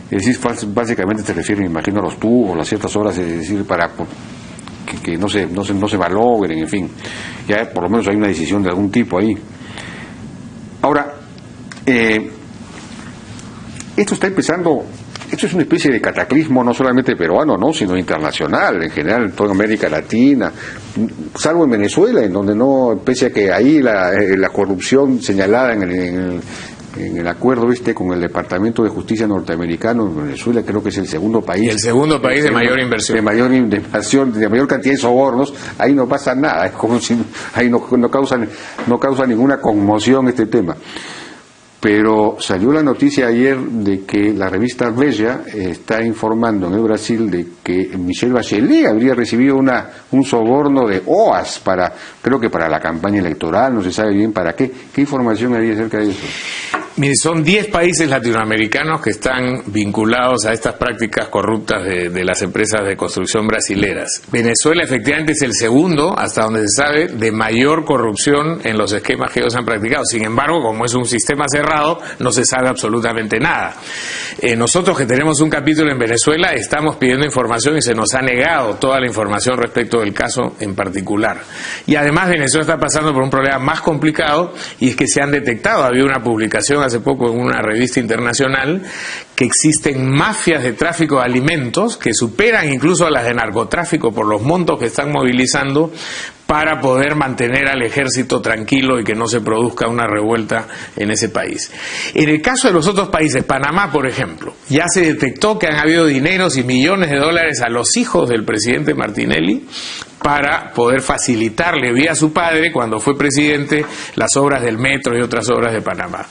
Es decir, básicamente se refiere, me imagino, a los tubos, a ciertas obras, es decir, para que no se malogren, en fin. Ya por lo menos hay una decisión de algún tipo ahí. Ahora, esto está empezando. Esto es una especie de cataclismo no solamente peruano, no, sino internacional, en general en toda América Latina, salvo en Venezuela, en donde no, pese a que ahí la corrupción señalada en el acuerdo con el Departamento de Justicia norteamericano, en Venezuela creo que es el segundo país. El segundo país de mayor inversión. De mayor cantidad de sobornos, ahí no pasa nada, es como si ahí no causa ninguna conmoción este tema. Pero salió la noticia ayer de que la revista Veja está informando en el Brasil de que Michelle Bachelet habría recibido un soborno de OAS creo que para la campaña electoral, no se sabe bien para qué. ¿Qué información hay acerca de eso? Mire, son 10 países latinoamericanos que están vinculados a estas prácticas corruptas de las empresas de construcción brasileras. Venezuela efectivamente es el segundo, hasta donde se sabe, de mayor corrupción en los esquemas que ellos han practicado. Sin embargo, como es un sistema cerrado, no se sabe absolutamente nada. Nosotros que tenemos un capítulo en Venezuela estamos pidiendo información y se nos ha negado toda la información respecto del caso en particular. Y además Venezuela está pasando por un problema más complicado y es que se han detectado, había una publicación hace poco en una revista internacional que existen mafias de tráfico de alimentos que superan incluso a las de narcotráfico por los montos que están movilizando para poder mantener al ejército tranquilo y que no se produzca una revuelta en ese país. En el caso de los otros países, Panamá, por ejemplo, ya se detectó que han habido dineros y millones de dólares a los hijos del presidente Martinelli para poder facilitarle vía su padre, cuando fue presidente, las obras del metro y otras obras de Panamá.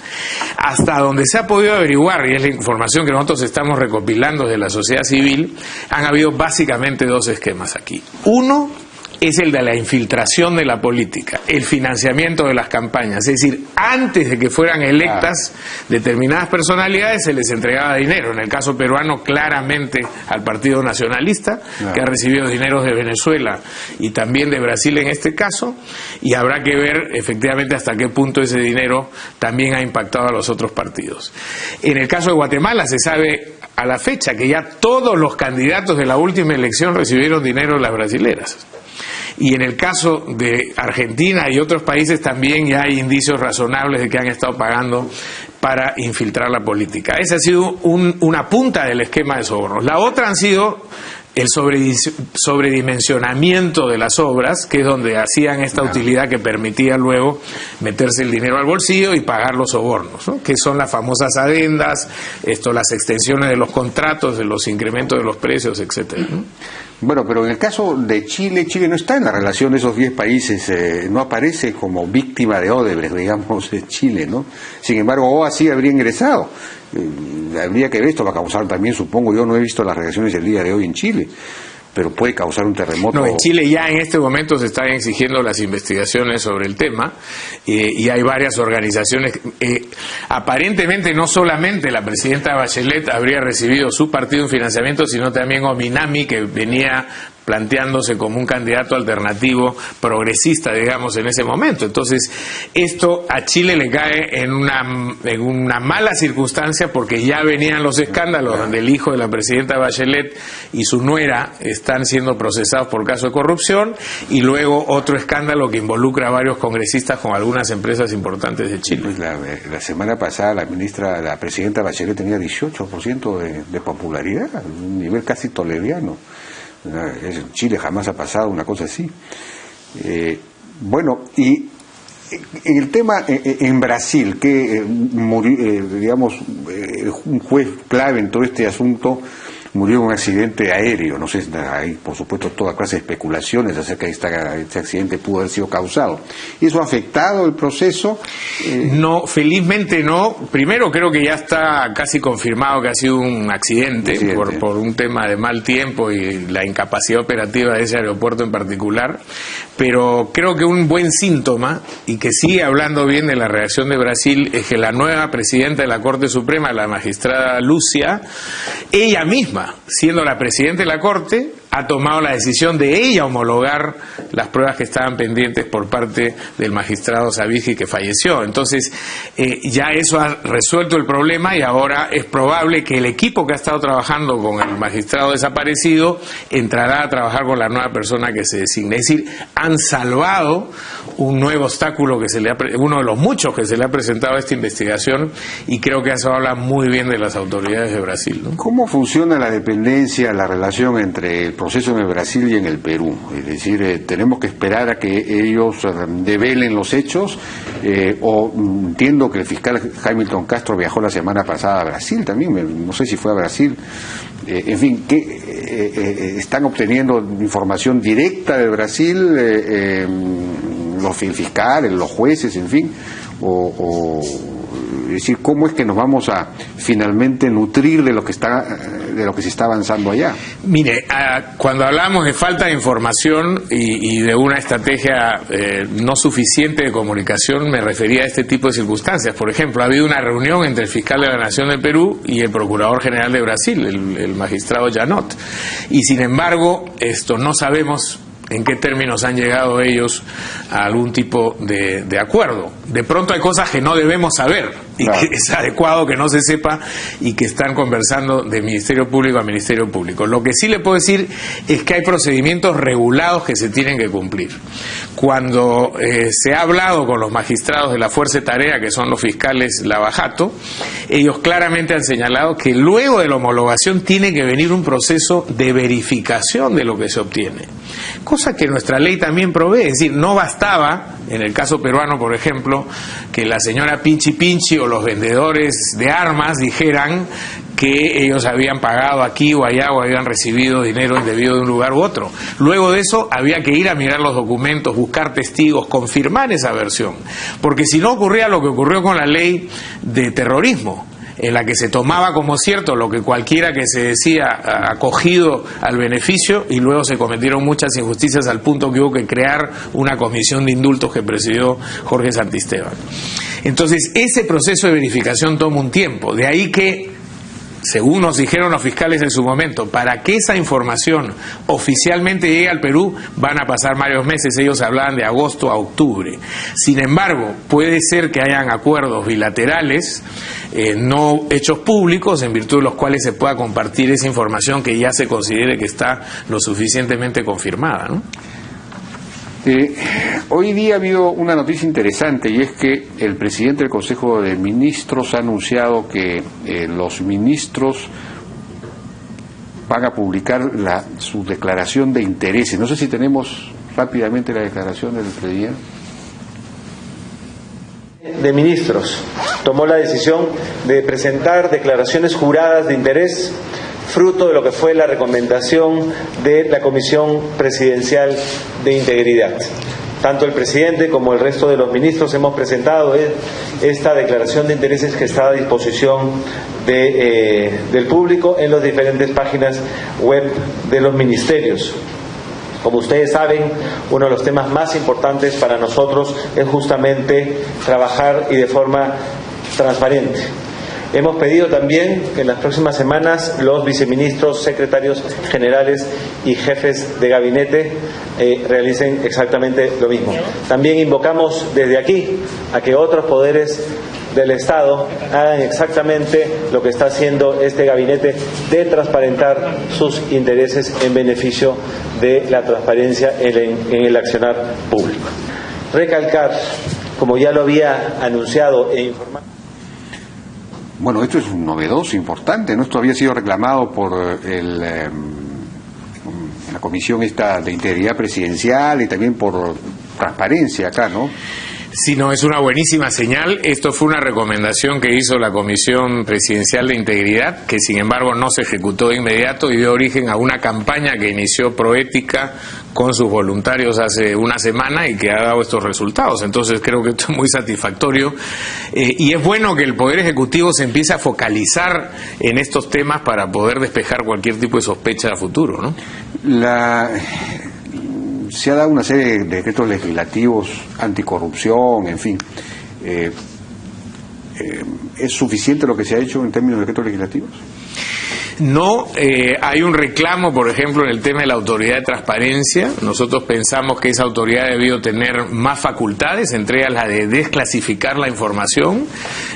Hasta donde se ha podido averiguar, y es la información que nosotros estamos recopilando de la sociedad civil, han habido básicamente dos esquemas aquí. Uno es el de la infiltración de la política, el financiamiento de las campañas. Es decir, antes de que fueran electas determinadas personalidades se les entregaba dinero. En el caso peruano, claramente al Partido Nacionalista, que ha recibido dineros de Venezuela y también de Brasil en este caso, y habrá que ver efectivamente hasta qué punto ese dinero también ha impactado a los otros partidos. En el caso de Guatemala se sabe a la fecha que ya todos los candidatos de la última elección recibieron dinero de las brasileras. Y en el caso de Argentina y otros países también ya hay indicios razonables de que han estado pagando para infiltrar la política. Esa ha sido una punta del esquema de sobornos. La otra han sido el sobredimensionamiento de las obras, que es donde hacían esta utilidad que permitía luego meterse el dinero al bolsillo y pagar los sobornos, ¿no? Que son las famosas adendas, las extensiones de los contratos, de los incrementos de los precios, etcétera, ¿no? Bueno, pero en el caso de Chile, Chile no está en la relación de esos 10 países, no aparece como víctima de Odebrecht, digamos, Chile, ¿no? Sin embargo, OA sí habría ingresado. Habría que ver, esto va a causar también, supongo, yo no he visto las reacciones del día de hoy en Chile, pero puede causar un terremoto. No, en Chile ya en este momento se están exigiendo las investigaciones sobre el tema, y hay varias organizaciones. Aparentemente no solamente la presidenta Bachelet habría recibido su partido en financiamiento, sino también Ominami, que venía planteándose como un candidato alternativo progresista, digamos, en ese momento. Entonces, esto a Chile le cae en una mala circunstancia, porque ya venían los escándalos donde el hijo de la presidenta Bachelet y su nuera están siendo procesados por caso de corrupción, y luego otro escándalo que involucra a varios congresistas con algunas empresas importantes de Chile. Pues la semana pasada la presidenta Bachelet tenía 18% de popularidad, un nivel casi toledano. En Chile jamás ha pasado una cosa así. Bueno, y en el tema en Brasil, que murió, digamos, un juez clave en todo este asunto murió en un accidente aéreo. No sé, hay por supuesto toda clase de especulaciones acerca de este accidente pudo haber sido causado. ¿Eso ha afectado el proceso? No, felizmente no. Primero, creo que ya está casi confirmado que ha sido un accidente. Por un tema de mal tiempo y la incapacidad operativa de ese aeropuerto en particular. Pero creo que un buen síntoma, y que sigue hablando bien de la reacción de Brasil, es que la nueva presidenta de la Corte Suprema, la magistrada Lúcia, ella misma, siendo la presidenta de la Corte, ha tomado la decisión de ella homologar las pruebas que estaban pendientes por parte del magistrado Savigi, que falleció. Entonces, ya eso ha resuelto el problema, y ahora es probable que el equipo que ha estado trabajando con el magistrado desaparecido entrará a trabajar con la nueva persona que se designe. Es decir, han salvado un nuevo obstáculo que uno de los muchos que se le ha presentado a esta investigación, y creo que eso habla muy bien de las autoridades de Brasil, ¿no? ¿Cómo funciona la dependencia, la relación entre el proceso en el Brasil y en el Perú? Es decir, tenemos que esperar a que ellos develen los hechos, o entiendo que el fiscal Hamilton Castro viajó la semana pasada a Brasil también, no sé si fue a Brasil, en fin, que están obteniendo información directa de Brasil, los fiscales, los jueces, en fin, es decir, ¿cómo es que nos vamos a finalmente nutrir de lo que se está avanzando allá? Mire, cuando hablamos de falta de información y de una estrategia no suficiente de comunicación, me refería a este tipo de circunstancias. Por ejemplo, ha habido una reunión entre el fiscal de la Nación del Perú y el procurador general de Brasil, el magistrado Janot, y sin embargo no sabemos en qué términos han llegado ellos a algún tipo de acuerdo. De pronto hay cosas que no debemos saber, y claro, que es adecuado que no se sepa, y que están conversando de Ministerio Público a Ministerio Público. Lo que sí le puedo decir es que hay procedimientos regulados que se tienen que cumplir. Cuando se ha hablado con los magistrados de la Fuerza de Tarea, que son los fiscales Lavajato, ellos claramente han señalado que luego de la homologación tiene que venir un proceso de verificación de lo que se obtiene. cosa que nuestra ley también provee. Es decir, no bastaba, en el caso peruano, por ejemplo, que la señora Pinchi Pinchi o los vendedores de armas dijeran que ellos habían pagado aquí o allá o habían recibido dinero indebido de un lugar u otro. Luego de eso había que ir a mirar los documentos, buscar testigos, confirmar esa versión, porque si no ocurría lo que ocurrió con la ley de terrorismo, en la que se tomaba como cierto lo que cualquiera que se decía acogido al beneficio, y luego se cometieron muchas injusticias al punto que hubo que crear una comisión de indultos que presidió Jorge Santisteban. Entonces, ese proceso de verificación toma un tiempo, de ahí que, según nos dijeron los fiscales en su momento, para que esa información oficialmente llegue al Perú van a pasar varios meses. Ellos hablaban de agosto a octubre. Sin embargo, puede ser que hayan acuerdos bilaterales no hechos públicos, en virtud de los cuales se pueda compartir esa información que ya se considere que está lo suficientemente confirmada, ¿no? Hoy día ha habido una noticia interesante, y es que el presidente del Consejo de Ministros ha anunciado que los ministros van a publicar su declaración de intereses. No sé si tenemos rápidamente la declaración del presidente. De Ministros tomó la decisión de presentar declaraciones juradas de interés, fruto de lo que fue la recomendación de la Comisión Presidencial de Integridad. Tanto el presidente como el resto de los ministros hemos presentado esta declaración de intereses que está a disposición del público en las diferentes páginas web de los ministerios. Como ustedes saben, uno de los temas más importantes para nosotros es justamente trabajar y de forma transparente. Hemos pedido también que en las próximas semanas los viceministros, secretarios generales y jefes de gabinete realicen exactamente lo mismo. También invocamos desde aquí a que otros poderes del Estado hagan exactamente lo que está haciendo este gabinete, de transparentar sus intereses en beneficio de la transparencia en el accionar público. Recalcar, como ya lo había anunciado e informado. Bueno, esto es un novedoso, importante, ¿no? Esto había sido reclamado por la Comisión esta de Integridad Presidencial y también por transparencia acá, ¿no? Sí, no, es una buenísima señal. Esto fue una recomendación que hizo la Comisión Presidencial de Integridad, que sin embargo no se ejecutó de inmediato y dio origen a una campaña que inició Proética con sus voluntarios hace una semana y que ha dado estos resultados. Entonces creo que esto es muy satisfactorio y es bueno que el Poder Ejecutivo se empiece a focalizar en estos temas para poder despejar cualquier tipo de sospecha a futuro, ¿no? Se ha dado una serie de decretos legislativos anticorrupción, en fin. ¿Es suficiente lo que se ha hecho en términos de decretos legislativos? No, hay un reclamo, por ejemplo, en el tema de la autoridad de transparencia. Nosotros pensamos que esa autoridad ha debido tener más facultades, entre ellas la de desclasificar la información.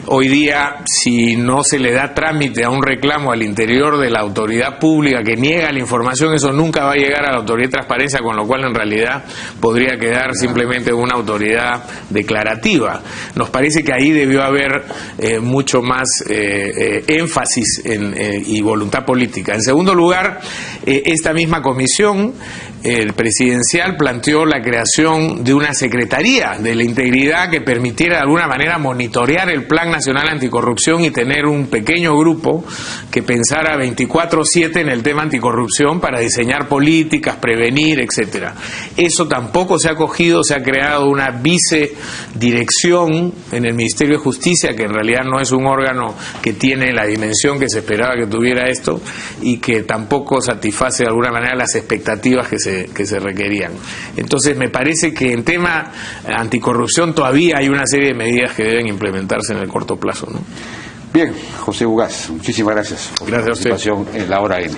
Hoy día, si no se le da trámite a un reclamo al interior de la autoridad pública que niega la información, eso nunca va a llegar a la autoridad de transparencia, con lo cual en realidad podría quedar simplemente una autoridad declarativa. Nos parece que ahí debió haber mucho más énfasis y voluntad política. En segundo lugar, esta misma comisión presidencial planteó la creación de una Secretaría de la Integridad que permitiera de alguna manera monitorear el Plan Nacional Anticorrupción y tener un pequeño grupo que pensara 24/7 en el tema anticorrupción para diseñar políticas, prevenir, etcétera. Eso tampoco se ha cogido. Se ha creado una vicedirección en el Ministerio de Justicia, que en realidad no es un órgano que tiene la dimensión que se esperaba que tuviera esto, y que tampoco satisface de alguna manera las expectativas que se requerían. Entonces me parece que en tema anticorrupción todavía hay una serie de medidas que deben implementarse en el corto plazo, ¿no? Bien, José Ugaz, muchísimas gracias por gracias su participación en La Hora N.